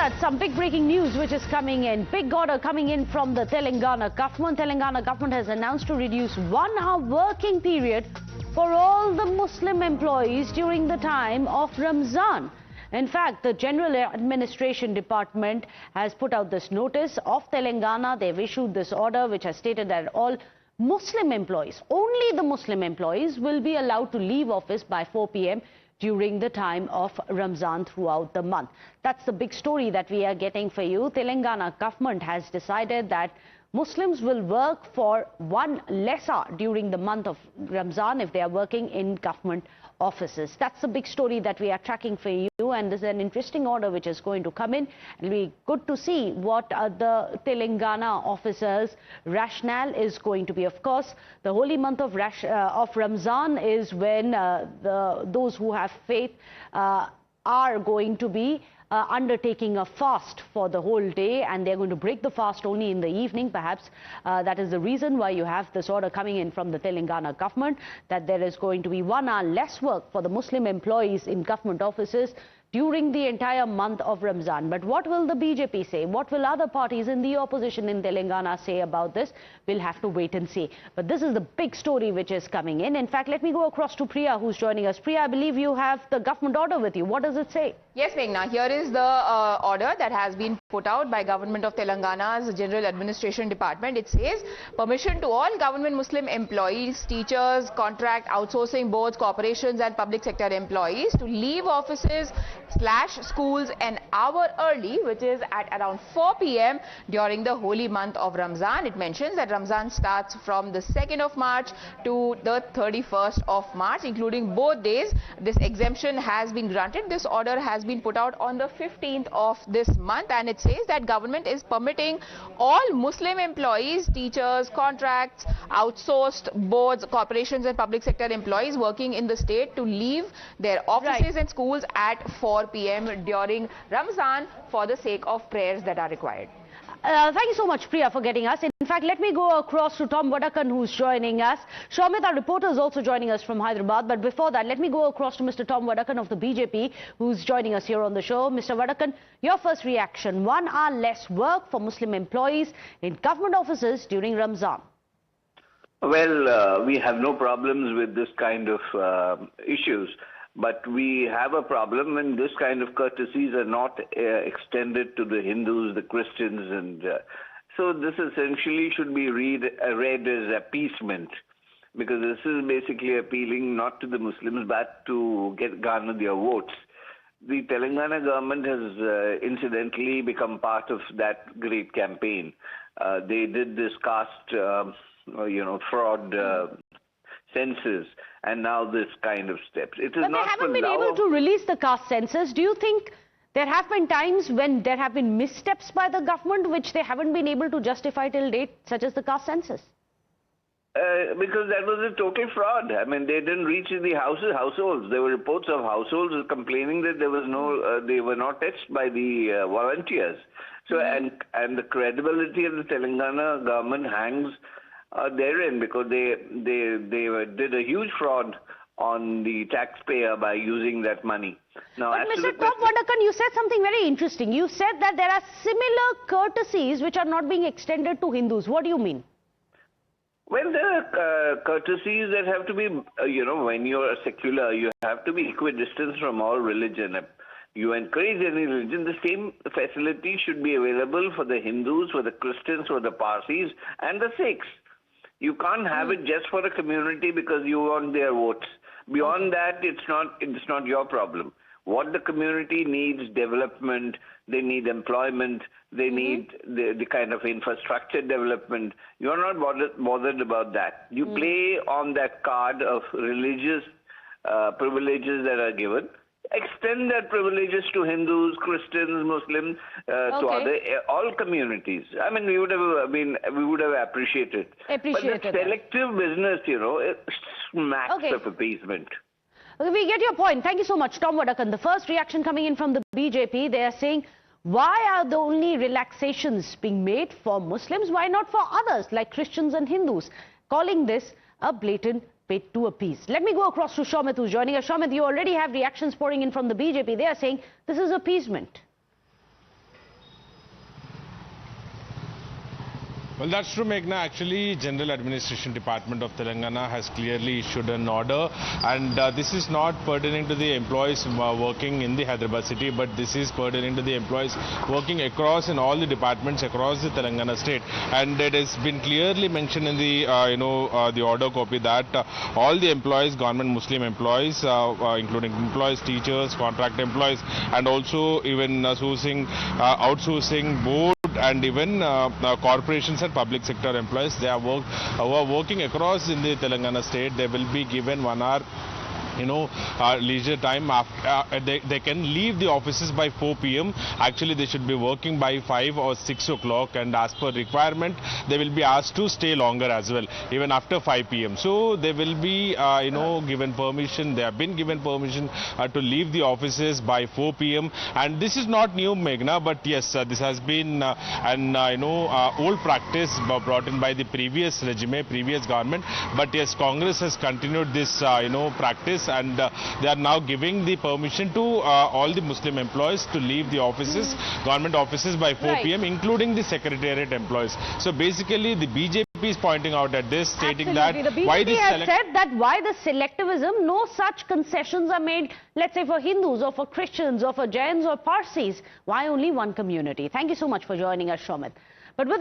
that, some big breaking news which is coming in. Big order coming in from the Telangana government. Telangana government has announced to reduce 1 hour working period for all the Muslim employees during the time of Ramzan. In fact, the General Administration Department has put out this notice of Telangana. They've issued this order which has stated that all Muslim employees, only the Muslim employees, will be allowed to leave office by 4 p.m. during the time of Ramzan throughout the month. That's the big story that we are getting for you. Telangana government has decided that Muslims will work for 1 less hour during the month of Ramzan if they are working in government offices. That's the big story that we are tracking for you, and there's an interesting order which is going to come in. It'll be good to see what the Telangana officers' rationale is going to be. Of course, the holy month of Ramzan is when those who have faith are going to be undertaking a fast for the whole day, and they're going to break the fast only in the evening. Perhaps that is the reason why you have this order coming in from the Telangana government, that there is going to be 1 hour less work for the Muslim employees in government offices during the entire month of Ramzan. But what will the BJP say? What will other parties in the opposition in Telangana say about this? We'll have to wait and see. But this is the big story which is coming in. In fact, let me go across to Priya, who's joining us. Priya, I believe you have the government order with you. What does it say? Yes, Meghna, here is the order that has been put out by Government of Telangana's General Administration Department. It says permission to all government Muslim employees, teachers, contract outsourcing boards, corporations and public sector employees to leave offices / schools an hour early, which is at around 4 p.m. during the holy month of Ramzan. It mentions that Ramzan starts from the 2nd of March to the 31st of March, including both days. This exemption has been granted. This order has been put out on the 15th of this month, and it says that government is permitting all Muslim employees, teachers, contracts, outsourced boards, corporations and public sector employees working in the state to leave their offices and schools at 4 p.m. during Ramzan for the sake of prayers that are required. Thank you so much, Priya, for getting us. In fact, let me go across to Tom Vadakan, who's joining us. Shomit, our reporter, is also joining us from Hyderabad. But before that, let me go across to Mr. Tom Vadakan of the BJP, who's joining us here on the show. Mr. Vadakan, your first reaction: 1 hour less work for Muslim employees in government offices during Ramzan. Well, we have no problems with this kind of issues. But we have a problem when this kind of courtesies are not extended to the Hindus, the Christians, and so this essentially should be read as appeasement, because this is basically appealing not to the Muslims but to garner their votes. The Telangana government has incidentally become part of that great campaign. They did this caste, fraud census, and now this kind of steps. It is but not they haven't been able to release the caste census. Do you think there have been times when there have been missteps by the government which they haven't been able to justify till date, such as the caste census? Because that was a total fraud. I mean, they didn't reach the households. There were reports of households complaining that there was no, they were not touched by the volunteers. So, and the credibility of the Telangana government hangs therein, because they did a huge fraud on the taxpayer by using that money. Now, but Mr. Tom Vadakan, you said something very interesting. You said that there are similar courtesies which are not being extended to Hindus. What do you mean? Well, there are courtesies that have to be, when you're secular, you have to be equidistant from all religion. You encourage any religion, the same facility should be available for the Hindus, for the Christians, for the Parsis, and the Sikhs. You can't have it just for a community because you want their votes. Beyond that, it's not your problem. What the community needs: development, they need employment, they need the kind of infrastructure development. You're not bothered about that. You play on that card of religious privileges that are given. Extend that privileges to Hindus, Christians, Muslims, to all communities. I mean, we would have appreciated. But the selective business, smacks of appeasement. Okay, we get your point. Thank you so much, Tom Vadakan. The first reaction coming in from the BJP, they are saying, why are the only relaxations being made for Muslims? Why not for others like Christians and Hindus? Calling this a blatant bid to appease. Let me go across to Shomit, who's joining us. Shomit, you already have reactions pouring in from the BJP. They are saying this is appeasement. Well, that's true, Meghna. Actually, General Administration Department of Telangana has clearly issued an order, and this is not pertaining to the employees working in the Hyderabad city, but this is pertaining to the employees working across in all the departments across the Telangana state. And it has been clearly mentioned in the the order copy that all the employees, government Muslim employees, including employees, teachers, contract employees, and also even outsourcing board and even corporations and public sector employees, they are working across in the Telangana state. They will be given 1 hour leisure time. After, they can leave the offices by 4 p.m. Actually, they should be working by 5 or 6 o'clock, and as per requirement, they will be asked to stay longer as well, even after 5 p.m. So they will be, given permission. They have been given permission to leave the offices by 4 p.m. And this is not new, Meghna, but yes, this has been an old practice brought in by the previous regime, previous government. But yes, Congress has continued this, practice, and they are now giving the permission to all the Muslim employees to leave the offices, government offices by 4 p.m., including the secretariat employees. So basically, the BJP is pointing out at this, stating that the BJP has said that why the selectivism, no such concessions are made, let's say for Hindus or for Christians or for Jains or Parsis. Why only one community? Thank you so much for joining us, Shomit. But with